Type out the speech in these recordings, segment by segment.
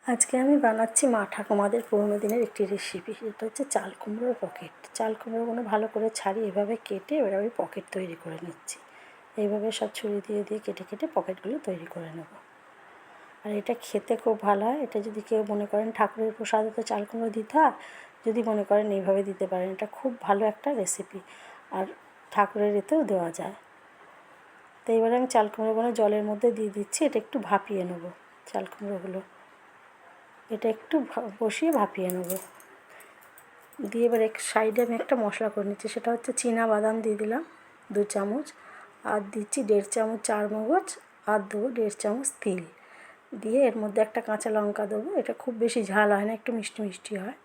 আজকে আমি বানাচ্ছি মা ঠাকুমাদের পুরোনো দিনের একটি রেসিপি। এটা হচ্ছে চাল কুমড়োর পকেট। চাল কুমড়োগুলো ভালো করে ছাড়িয়ে এভাবে কেটে এবার আমি পকেট তৈরি করে নিচ্ছি। এইভাবে সব ছুরি দিয়ে দিয়ে কেটে কেটে পকেটগুলো তৈরি করে নেব। আর এটা খেতে খুব ভালো হয়। এটা যদি কেউ মনে করেন ঠাকুরের প্রসাদে তো চাল কুমড়ো দিতে হয়, যদি মনে করেন এইভাবে দিতে পারেন। এটা খুব ভালো একটা রেসিপি, আর ঠাকুরের এতেও দেওয়া যায়। তো এবারে আমি চাল কুমড়োগুলো জলের মধ্যে দিয়ে দিচ্ছি। এটা একটু ভাপিয়ে নেব চাল কুমড়োগুলো। এটা একটু বসিয়ে ভাপিয়ে নেব। দিয়ে এবার এক সাইডে আমি একটা মশলা করে নিচ্ছি। সেটা হচ্ছে বাদাম দিয়ে দিলাম 2 চামচ, আর দিচ্ছি 1.5 চামচ চারমগজ, আর দেবো 1.5 চামচ তিল। দিয়ে এর মধ্যে একটা কাঁচা লঙ্কা দেবো। এটা খুব বেশি ঝাল হয় না, একটু মিষ্টি মিষ্টি হয়।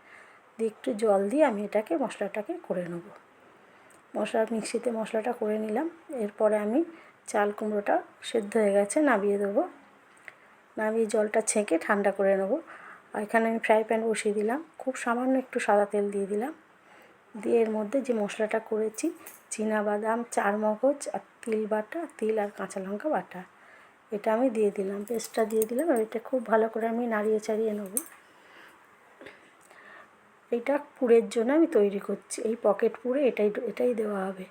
দিয়ে একটু জল দিয়ে আমি এটাকে মশলাটাকে করে নেব। মিক্সিতে মশলাটা করে নিলাম। এরপরে আমি চাল কুমড়োটা সেদ্ধ হয়ে গেছে, নামিয়ে দেবো। নামিয়ে জলটা ছেঁকে ঠান্ডা করে নেব। আর এখানে আমি ফ্রাই প্যান বসিয়ে দিলাম। খুব সামান্য একটু সাদা তেল দিয়ে দিলাম। দিয়ে এর মধ্যে যে মশলাটা করেছি, বাদাম, চারমগজ আর তিল বাটা, তিল আর কাঁচা লঙ্কা বাটা, এটা আমি দিয়ে দিলাম। পেস্টটা দিয়ে দিলাম। আর এটা খুব ভালো করে আমি নাড়িয়ে চাড়িয়ে নেব। এইটা পুরের জন্য আমি তৈরি করছি। এই পকেট পুরে এটাই দেওয়া হবে।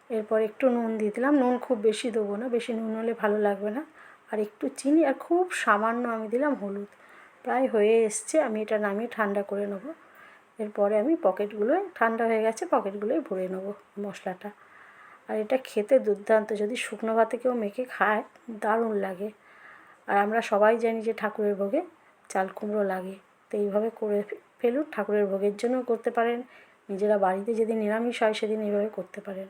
এরপর একটু নুন দিয়ে দিলাম। নুন খুব বেশি দেবো না, বেশি নুন হলে ভালো লাগবে না। আর একটু চিনি, আর খুব সামান্য আমি দিলাম হলুদ। প্রায় হয়ে এসছে। আমি এটা নামিয়ে ঠান্ডা করে নেব। এরপরে আমি পকেটগুলোয়, ঠান্ডা হয়ে গেছে, পকেটগুলোয় ভরে নেব মশলাটা। আর এটা খেতে দুর্দান্ত। যদি শুকনো ভাতে কেউ মেখে খায়, দারুণ লাগে। আর আমরা সবাই জানি যে ঠাকুরের ভোগে চাল কুমড়ো লাগে। তো এইভাবে করে ফেলুন। ঠাকুরের ভোগের জন্যও করতে পারেন, নিজেরা বাড়িতে যেদিন নিরামিষ হয় সেদিন এইভাবে করতে পারেন।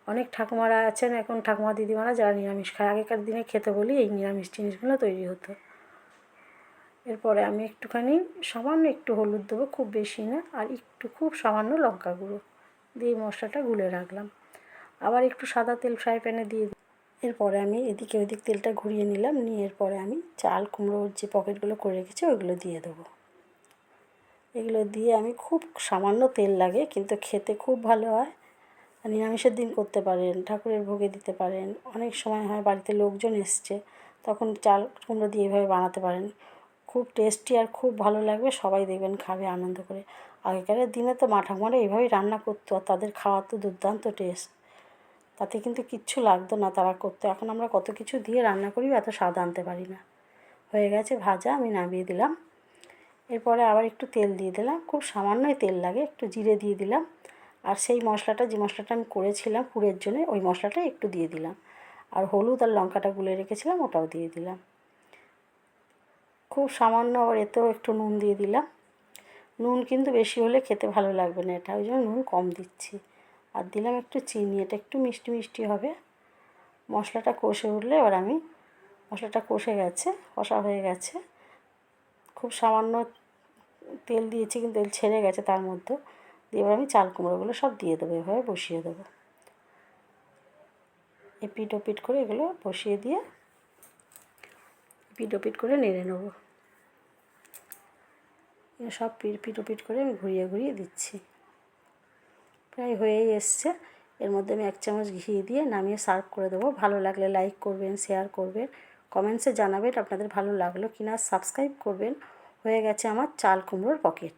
অনেক ঠাকুমারা আছেন এখন, ঠাকুমা দিদিমারা, যারা নিরামিষ খায়। আগেকার দিনে খেতে বলি এই নিরামিষ জিনিসগুলো তৈরি হতো। এরপরে আমি একটুখানি সামান্য একটু হলুদ দেবো, খুব বেশি না, আর একটু খুব সামান্য লঙ্কা গুঁড়ো দিয়ে মশলাটা গুলে রাখলাম। আবার একটু সাদা তেল ফ্রাই প্যানে দিয়ে এরপরে আমি এদিকে ওদিক তেলটা ঘুরিয়ে নিলাম। নিয়ে এরপরে আমি চাল কুমড়োর যে পকেটগুলো করে রেখেছি ওইগুলো দিয়ে দেবো। এগুলো দিয়ে আমি খুব সামান্য তেল লাগে, কিন্তু খেতে খুব ভালো হয়। নিরামিষের দিন করতে পারেন, ঠাকুরের ভোগে দিতে পারেন। অনেক সময় হয় বাড়িতে লোকজন এসছে, তখন চাল কুমড়ো দিয়ে এভাবে বানাতে পারেন। খুব টেস্টি আর খুব ভালো লাগবে। সবাই দেখবেন খাবে আনন্দ করে। আগেকার দিনে তো মা ঠাকুমারা এইভাবেই রান্না করতো, আর তাদের খাওয়া তো দুর্দান্ত টেস্ট। তাতে কিন্তু কিচ্ছু লাগতো না তারা করতো। এখন আমরা কত কিছু দিয়ে রান্না করি, এত স্বাদ আনতে পারি না। হয়ে গেছে ভাজা, আমি নামিয়ে দিলাম। এরপরে আবার একটু তেল দিয়ে দিলাম, খুব সামান্যই তেল লাগে। একটু জিরে দিয়ে দিলাম। আর সেই মশলাটা, যে মশলাটা আমি করেছিলাম পুরের জন্য, ওই মশলাটা একটু দিয়ে দিলাম। আর হলুদ আর লঙ্কাটা গুলে রেখেছিলাম, ওটাও দিয়ে দিলাম। খুব সামান্য আবার এতেও একটু নুন দিয়ে দিলাম। নুন কিন্তু বেশি হলে খেতে ভালো লাগবে না, এটা ওই জন্য নুন কম দিচ্ছি। আর দিলাম একটু চিনি, এটা একটু মিষ্টি মিষ্টি হবে। মশলাটা কষে উঠলে এবার আমি, মশলাটা কষে গেছে, কষা হয়ে গেছে। খুব সামান্য তেল দিয়েছি, কিন্তু তেল ছেড়ে গেছে তার মধ্যে। দিয়ে এবার আমি চাল কুমড়োগুলো সব দিয়ে দেবো, এভাবে বসিয়ে দেবো। এপিট ওপিট করে এগুলো বসিয়ে দিয়ে এপিট ওপিট করে নেড়ে নেব। সব পিট ওপিট করে আমি ঘুরিয়ে ঘুরিয়ে দিচ্ছি। প্রায় হয়েই এসছে। এর মধ্যে আমি 1 চামচ ঘি দিয়ে নামিয়ে সার্ভ করে দেবো। ভালো লাগলে লাইক করবেন, শেয়ার করবেন, কমেন্টসে জানাবেন আপনাদের ভালো লাগলো কি না, সাবস্ক্রাইব করবেন। হয়ে গেছে আমার চাল কুমড়োর পকেট।